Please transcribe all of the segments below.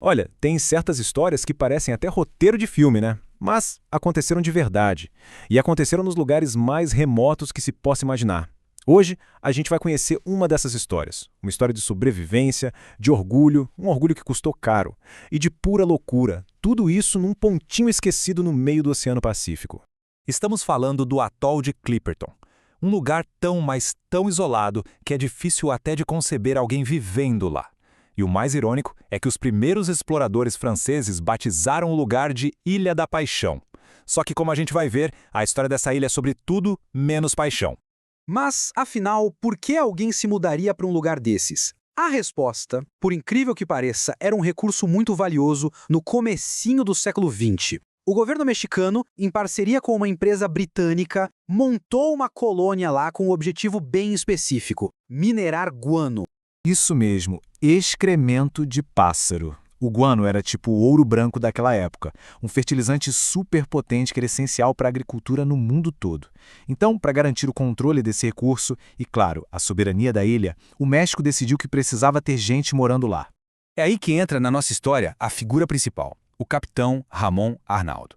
Olha, tem certas histórias que parecem até roteiro de filme, né? Mas aconteceram de verdade. E aconteceram nos lugares mais remotos que se possa imaginar. Hoje, a gente vai conhecer uma dessas histórias. Uma história de sobrevivência, de orgulho, um orgulho que custou caro, e de pura loucura. Tudo isso num pontinho esquecido no meio do Oceano Pacífico. Estamos falando do atol de Clipperton, um lugar tão, mas tão isolado que é difícil até de conceber alguém vivendo lá. E o mais irônico é que os primeiros exploradores franceses batizaram o lugar de Ilha da Paixão. Só que, como a gente vai ver, a história dessa ilha é sobre tudo menos paixão. Mas, afinal, por que alguém se mudaria para um lugar desses? A resposta, por incrível que pareça, era um recurso muito valioso no comecinho do século XX. O governo mexicano, em parceria com uma empresa britânica, montou uma colônia lá com um objetivo bem específico: minerar guano. Isso mesmo, excremento de pássaro. O guano era tipo o ouro branco daquela época, um fertilizante super potente que era essencial para a agricultura no mundo todo. Então, para garantir o controle desse recurso e, claro, a soberania da ilha, o México decidiu que precisava ter gente morando lá. É aí que entra na nossa história a figura principal, o capitão Ramon Arnaldo.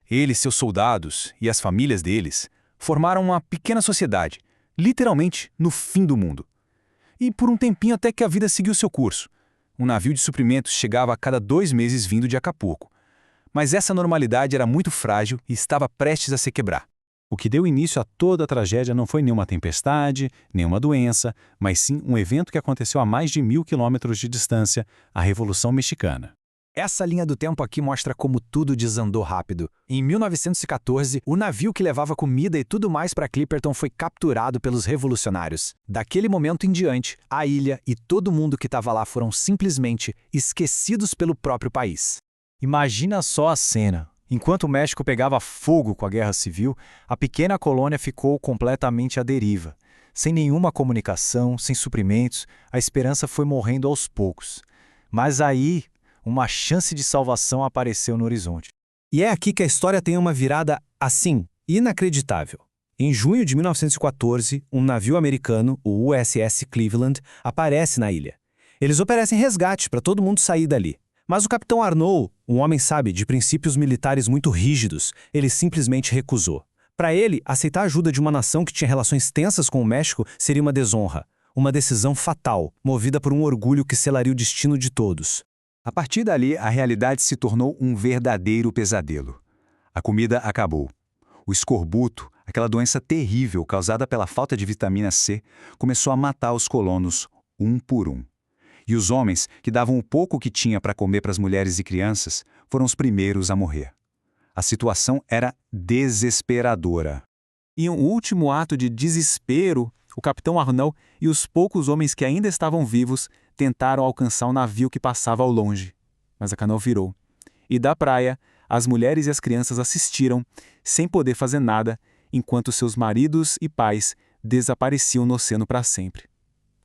Ele, seus soldados e as famílias deles formaram uma pequena sociedade, literalmente no fim do mundo. E por um tempinho até que a vida seguiu seu curso. Um navio de suprimentos chegava a cada 2 meses vindo de Acapulco. Mas essa normalidade era muito frágil e estava prestes a se quebrar. O que deu início a toda a tragédia não foi nenhuma tempestade, nenhuma doença, mas sim um evento que aconteceu a mais de 1.000 quilômetros de distância, a Revolução Mexicana. Essa linha do tempo aqui mostra como tudo desandou rápido. Em 1914, o navio que levava comida e tudo mais para Clipperton foi capturado pelos revolucionários. Daquele momento em diante, a ilha e todo mundo que estava lá foram simplesmente esquecidos pelo próprio país. Imagina só a cena. Enquanto o México pegava fogo com a Guerra Civil, a pequena colônia ficou completamente à deriva. Sem nenhuma comunicação, sem suprimentos, a esperança foi morrendo aos poucos. Mas aí, uma chance de salvação apareceu no horizonte. E é aqui que a história tem uma virada, assim, inacreditável. Em junho de 1914, um navio americano, o USS Cleveland, aparece na ilha. Eles oferecem resgate para todo mundo sair dali. Mas o capitão Arnault, um homem, sabe, de princípios militares muito rígidos, ele simplesmente recusou. Para ele, aceitar a ajuda de uma nação que tinha relações tensas com o México seria uma desonra. Uma decisão fatal, movida por um orgulho que selaria o destino de todos. A partir dali, a realidade se tornou um verdadeiro pesadelo. A comida acabou. O escorbuto, aquela doença terrível causada pela falta de vitamina C, começou a matar os colonos, um por um. E os homens, que davam o pouco que tinha para comer para as mulheres e crianças, foram os primeiros a morrer. A situação era desesperadora. Em um último ato de desespero, o capitão Arnault e os poucos homens que ainda estavam vivos tentaram alcançar um navio que passava ao longe. Mas a canoa virou. E da praia, as mulheres e as crianças assistiram, sem poder fazer nada, enquanto seus maridos e pais desapareciam no oceano para sempre.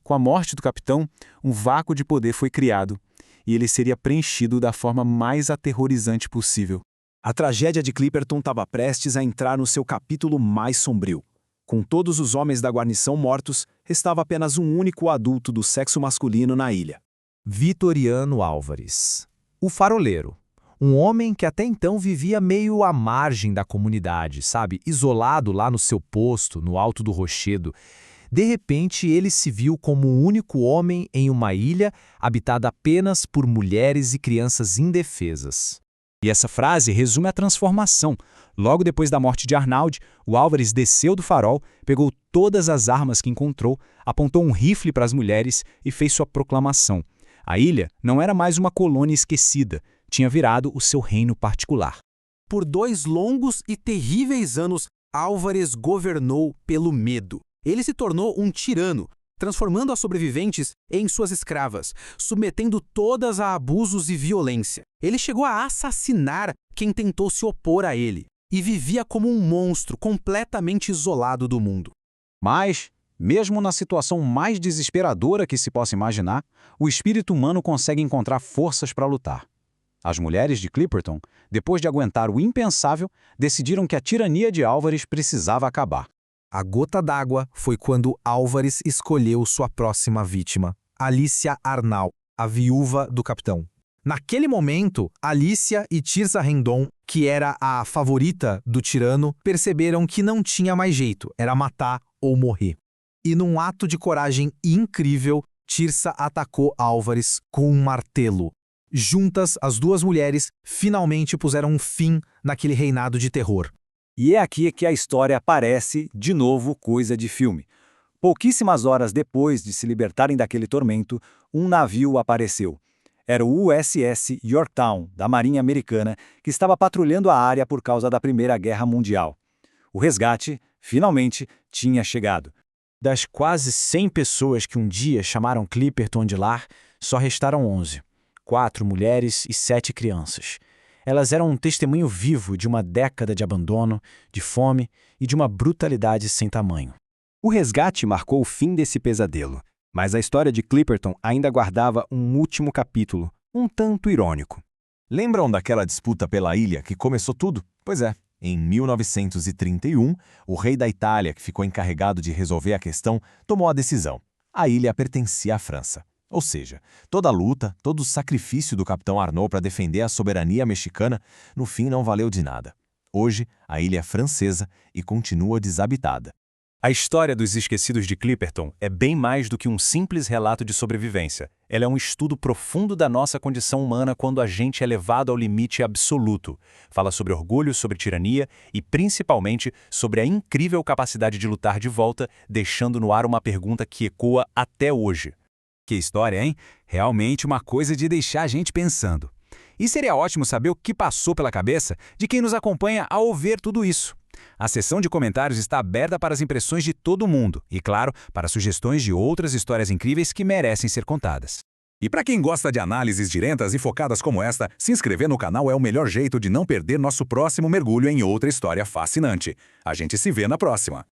Com a morte do capitão, um vácuo de poder foi criado, e ele seria preenchido da forma mais aterrorizante possível. A tragédia de Clipperton estava prestes a entrar no seu capítulo mais sombrio. Com todos os homens da guarnição mortos, restava apenas um único adulto do sexo masculino na ilha. Vitoriano Álvares, o faroleiro. Um homem que até então vivia meio à margem da comunidade, sabe? Isolado lá no seu posto, no alto do rochedo. De repente, ele se viu como o único homem em uma ilha habitada apenas por mulheres e crianças indefesas. E essa frase resume a transformação. Logo depois da morte de Arnaud, o Álvares desceu do farol, pegou todas as armas que encontrou, apontou um rifle para as mulheres e fez sua proclamação. A ilha não era mais uma colônia esquecida, tinha virado o seu reino particular. Por 2 longos e terríveis anos, Álvares governou pelo medo. Ele se tornou um tirano, transformando as sobreviventes em suas escravas, submetendo todas a abusos e violência. Ele chegou a assassinar quem tentou se opor a ele, e vivia como um monstro completamente isolado do mundo. Mas, mesmo na situação mais desesperadora que se possa imaginar, o espírito humano consegue encontrar forças para lutar. As mulheres de Clipperton, depois de aguentar o impensável, decidiram que a tirania de Álvares precisava acabar. A gota d'água foi quando Álvares escolheu sua próxima vítima, Alicia Arnal, a viúva do capitão. Naquele momento, Alicia e Tirsa Rendon, que era a favorita do tirano, perceberam que não tinha mais jeito, era matar ou morrer. E num ato de coragem incrível, Tirsa atacou Álvares com um martelo. Juntas, as duas mulheres finalmente puseram um fim naquele reinado de terror. E é aqui que a história parece, de novo, coisa de filme. Pouquíssimas horas depois de se libertarem daquele tormento, um navio apareceu. Era o USS Yorktown, da Marinha Americana, que estava patrulhando a área por causa da Primeira Guerra Mundial. O resgate, finalmente, tinha chegado. Das quase 100 pessoas que um dia chamaram Clipperton de lar, só restaram 11. 4 mulheres e 7 crianças. Elas eram um testemunho vivo de uma década de abandono, de fome e de uma brutalidade sem tamanho. O resgate marcou o fim desse pesadelo, mas a história de Clipperton ainda guardava um último capítulo, um tanto irônico. Lembram daquela disputa pela ilha que começou tudo? Pois é, em 1931, o rei da Itália, que ficou encarregado de resolver a questão, tomou a decisão. A ilha pertencia à França. Ou seja, toda a luta, todo o sacrifício do capitão Arnaud para defender a soberania mexicana, no fim não valeu de nada. Hoje, a ilha é francesa e continua desabitada. A história dos esquecidos de Clipperton é bem mais do que um simples relato de sobrevivência. Ela é um estudo profundo da nossa condição humana quando a gente é levado ao limite absoluto. Fala sobre orgulho, sobre tirania e, principalmente, sobre a incrível capacidade de lutar de volta, deixando no ar uma pergunta que ecoa até hoje. Que história, hein? Realmente uma coisa de deixar a gente pensando. E seria ótimo saber o que passou pela cabeça de quem nos acompanha ao ver tudo isso. A seção de comentários está aberta para as impressões de todo mundo e, claro, para sugestões de outras histórias incríveis que merecem ser contadas. E para quem gosta de análises diretas e focadas como esta, se inscrever no canal é o melhor jeito de não perder nosso próximo mergulho em outra história fascinante. A gente se vê na próxima!